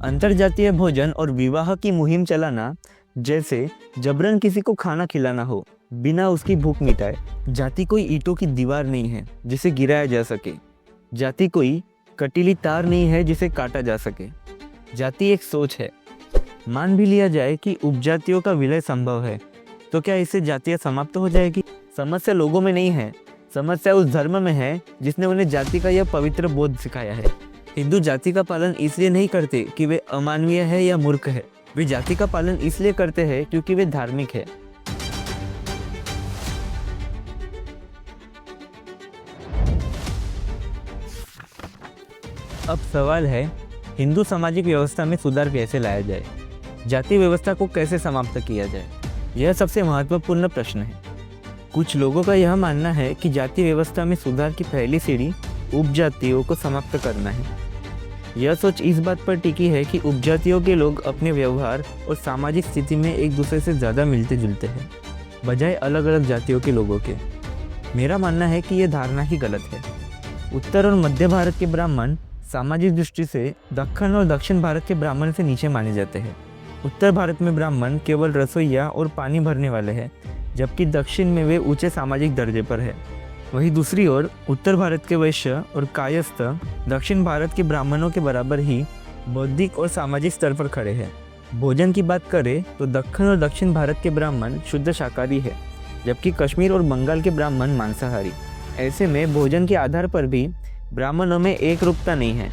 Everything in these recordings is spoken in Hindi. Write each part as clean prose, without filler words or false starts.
अंतरजातीय भोजन और विवाह की मुहिम चलाना, जैसे जबरन किसी को खाना खिलाना हो बिना उसकी भूख मिटाए। जाति कोई ईंटों की दीवार नहीं है जिसे गिराया जा सके। जाति कोई कटीली तार नहीं है जिसे काटा जा सके। जाति एक सोच है। मान भी लिया जाए कि उपजातियों का विलय संभव है, तो क्या इससे जातियाँ समाप्त हो जाएगी? समस्या लोगों में नहीं है, समस्या उस धर्म में है जिसने उन्हें जाति का यह पवित्र बोध सिखाया है। हिंदू जाति का पालन इसलिए नहीं करते कि वे अमानवीय है या मूर्ख है। वे जाति का पालन इसलिए करते हैं क्योंकि वे धार्मिक है। अब सवाल है, हिंदू सामाजिक व्यवस्था में सुधार कैसे लाया जाए? जाति व्यवस्था को कैसे समाप्त किया जाए? यह सबसे महत्वपूर्ण प्रश्न है। कुछ लोगों का यह मानना है कि जाति व्यवस्था में सुधार की पहली सीढ़ी उपजातियों को समाप्त करना है। यह सोच इस बात पर टिकी है कि उपजातियों के लोग अपने व्यवहार और सामाजिक स्थिति में एक दूसरे से ज़्यादा मिलते जुलते हैं, बजाय अलग अलग जातियों के लोगों के। मेरा मानना है कि यह धारणा ही गलत है। उत्तर और मध्य भारत के ब्राह्मण सामाजिक दृष्टि से दक्षिण और दक्षिण भारत के ब्राह्मण से नीचे माने जाते हैं। उत्तर भारत में ब्राह्मण केवल रसोइया और पानी भरने वाले हैं, जबकि दक्षिण में वे ऊंचे सामाजिक दर्जे पर है। वहीं दूसरी ओर उत्तर भारत के वैश्य और कायस्थ दक्षिण भारत के ब्राह्मणों के बराबर ही बौद्धिक और सामाजिक स्तर पर खड़े हैं। भोजन की बात करें तो दक्षिण और दक्षिण भारत के ब्राह्मण शुद्ध शाकाहारी है, जबकि कश्मीर और बंगाल के ब्राह्मण मांसाहारी। ऐसे में भोजन के आधार पर भी ब्राह्मणों में एक रूपता नहीं है।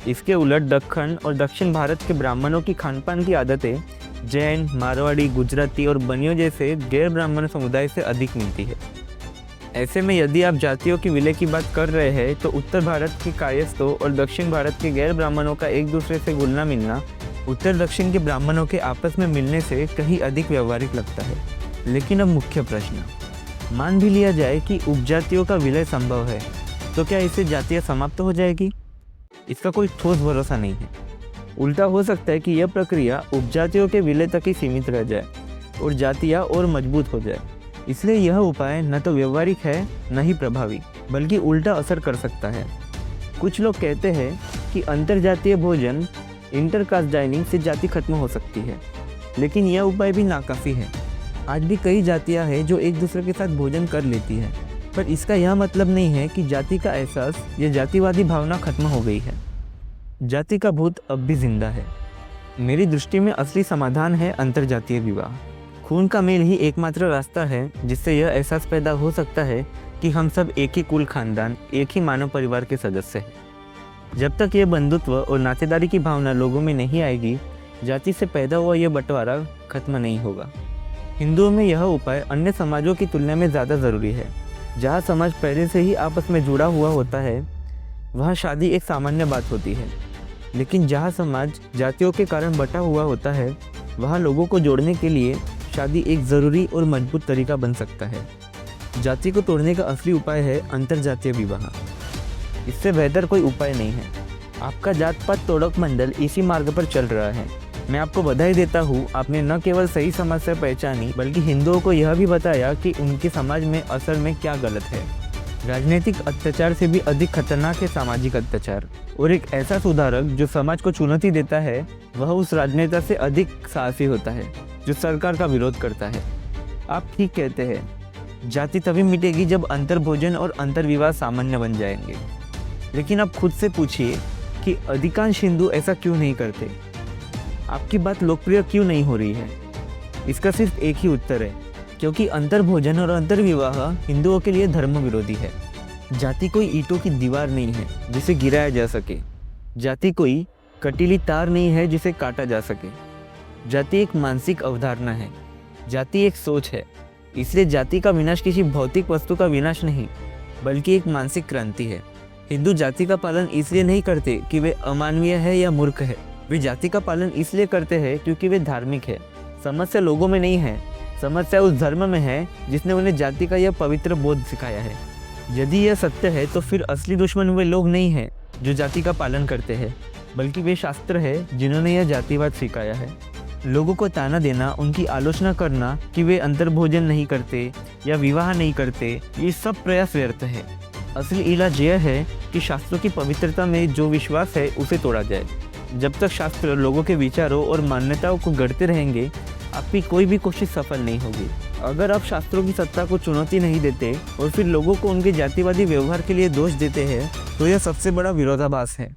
इसके उलट दक्षिण और दक्षिण भारत के ब्राह्मणों की खानपान की आदतें जैन, मारवाड़ी, गुजराती और बनियों जैसे गैर ब्राह्मण समुदाय से अधिक मिलती है। ऐसे में यदि आप जातियों की विलय की बात कर रहे हैं तो उत्तर भारत के कायस्थों और दक्षिण भारत के गैर ब्राह्मणों का एक दूसरे से घुलना मिलना उत्तर दक्षिण के ब्राह्मणों के आपस में मिलने से कहीं अधिक व्यवहारिक लगता है। लेकिन अब मुख्य प्रश्न, मान भी लिया जाए कि उपजातियों का विलय संभव है, तो क्या इससे जातियाँ समाप्त हो जाएगी? इसका कोई ठोस भरोसा नहीं है। उल्टा हो सकता है कि यह प्रक्रिया उपजातियों के विलय तक ही सीमित रह जाए और जातियाँ और मजबूत हो जाए। इसलिए यह उपाय न तो व्यवहारिक है न ही प्रभावी, बल्कि उल्टा असर कर सकता है। कुछ लोग कहते हैं कि अंतरजातीय भोजन, इंटरकास्ट डाइनिंग से जाति खत्म हो सकती है, लेकिन यह उपाय भी नाकाफ़ी है। आज भी कई जातियां हैं जो एक दूसरे के साथ भोजन कर लेती हैं, पर इसका यह मतलब नहीं है कि जाति का एहसास या जातिवादी भावना खत्म हो गई है। जाति का भूत अब भी जिंदा है। मेरी दृष्टि में असली समाधान है अंतरजातीय विवाह। खून का मेल ही एकमात्र रास्ता है जिससे यह एहसास पैदा हो सकता है कि हम सब एक ही कुल खानदान, एक ही मानव परिवार के सदस्य हैं। जब तक यह बंधुत्व और नातेदारी की भावना लोगों में नहीं आएगी, जाति से पैदा हुआ यह बंटवारा खत्म नहीं होगा। हिंदुओं में यह उपाय अन्य समाजों की तुलना में ज़्यादा ज़रूरी है। जहाँ समाज पहले से ही आपस में जुड़ा हुआ होता है, वहाँ शादी एक सामान्य बात होती है। लेकिन जहाँ समाज जातियों के कारण बटा हुआ होता है, वहाँ लोगों को जोड़ने के लिए शादी एक ज़रूरी और मजबूत तरीका बन सकता है। जाति को तोड़ने का असली उपाय है अंतरजातीय विवाह। इससे बेहतर कोई उपाय नहीं है। आपका जात पात तोड़क मंडल इसी मार्ग पर चल रहा है। मैं आपको बधाई देता हूँ, आपने न केवल सही समस्या पहचानी, बल्कि हिंदुओं को यह भी बताया कि उनके समाज में असल में क्या गलत है। राजनीतिक अत्याचार से भी अधिक खतरनाक है सामाजिक अत्याचार, और एक ऐसा सुधारक जो समाज को चुनौती देता है, वह उस राजनेता से अधिक साहसी होता है जो सरकार का विरोध करता है। आप ठीक कहते हैं, जाति तभी मिटेगी जब अंतर्भोजन और अंतर्विवाह सामान्य बन जाएंगे। लेकिन आप खुद से पूछिए कि अधिकांश हिंदू ऐसा क्यों नहीं करते? आपकी बात लोकप्रिय क्यों नहीं हो रही है? इसका सिर्फ एक ही उत्तर है, क्योंकि अंतर्भोजन और अंतर्विवाह हिंदुओं के लिए धर्म विरोधी है। जाति कोई ईंटों की दीवार नहीं है जिसे गिराया जा सके। जाति कोई कटीली तार नहीं है जिसे काटा जा सके। जाति एक मानसिक अवधारणा है। जाति एक सोच है। इसलिए जाति का विनाश किसी भौतिक वस्तु का विनाश नहीं, बल्कि एक मानसिक क्रांति है। हिंदू जाति का पालन इसलिए नहीं करते कि वे अमानवीय है या मूर्ख है। वे जाति का पालन इसलिए करते हैं क्योंकि वे धार्मिक है। समस्या लोगों में नहीं है, समस्या उस धर्म में है जिसने उन्हें जाति का यह पवित्र बोध सिखाया है। यदि यह सत्य है तो फिर असली दुश्मन वे लोग नहीं हैं जो जाति का पालन करते हैं, बल्कि वे शास्त्र है जिन्होंने यह जातिवाद सिखाया है। लोगों को ताना देना, उनकी आलोचना करना कि वे अंतर्भोजन नहीं करते या विवाह नहीं करते, ये सब प्रयास व्यर्थ है। असली इलाज यह है कि शास्त्रों की पवित्रता में जो विश्वास है उसे तोड़ा जाए। जब तक शास्त्र लोगों के विचारों और मान्यताओं को गढ़ते रहेंगे, आपकी कोई भी कोशिश सफल नहीं होगी। अगर आप शास्त्रों की सत्ता को चुनौती नहीं देते और फिर लोगों को उनके जातिवादी व्यवहार के लिए दोष देते हैं, तो यह सबसे बड़ा विरोधाभास है।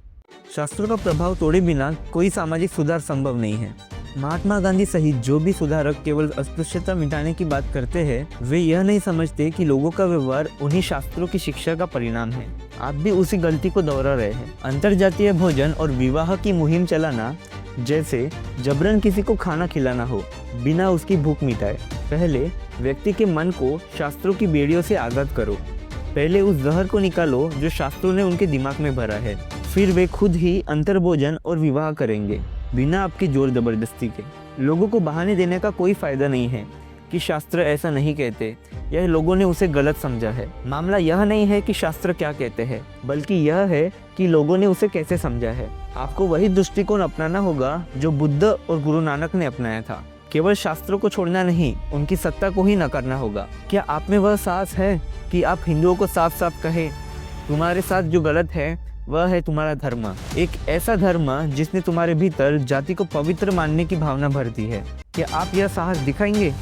शास्त्रों का प्रभाव तोड़े बिना कोई सामाजिक सुधार संभव नहीं है। महात्मा गांधी सहित जो भी सुधारक केवल अस्पृश्यता मिटाने की बात करते हैं, वे यह नहीं समझते कि लोगों का व्यवहार उन्हीं शास्त्रों की शिक्षा का परिणाम है। आप भी उसी गलती को दोहरा रहे हैं। अंतरजातीय भोजन और विवाह की मुहिम चलाना, जैसे जबरन किसी को खाना खिलाना हो बिना उसकी भूख मिटाए। पहले व्यक्ति के मन को शास्त्रों की बेड़ियों से आज़ाद करो। पहले उस जहर को निकालो जो शास्त्रों ने उनके दिमाग में भरा है, फिर वे खुद ही अंतर्भोजन और विवाह करेंगे बिना आपकी जोर जबरदस्ती के। लोगों को बहाने देने का कोई फायदा नहीं है कि शास्त्र ऐसा नहीं कहते, यह लोगों ने उसे गलत समझा है। मामला यह नहीं है कि शास्त्र क्या कहते हैं, बल्कि यह है कि लोगों ने उसे कैसे समझा है। आपको वही दृष्टिकोण अपनाना होगा जो बुद्ध और गुरु नानक ने अपनाया था। केवल शास्त्रों को छोड़ना नहीं, उनकी सत्ता को ही नकारना होगा। क्या आप में वह साहस है कि आप हिंदुओं को साफ साफ कहें, तुम्हारे साथ जो गलत है वह है तुम्हारा धर्म, एक ऐसा धर्म जिसने तुम्हारे भीतर जाति को पवित्र मानने की भावना भर दी है? क्या आप यह साहस दिखाएंगे?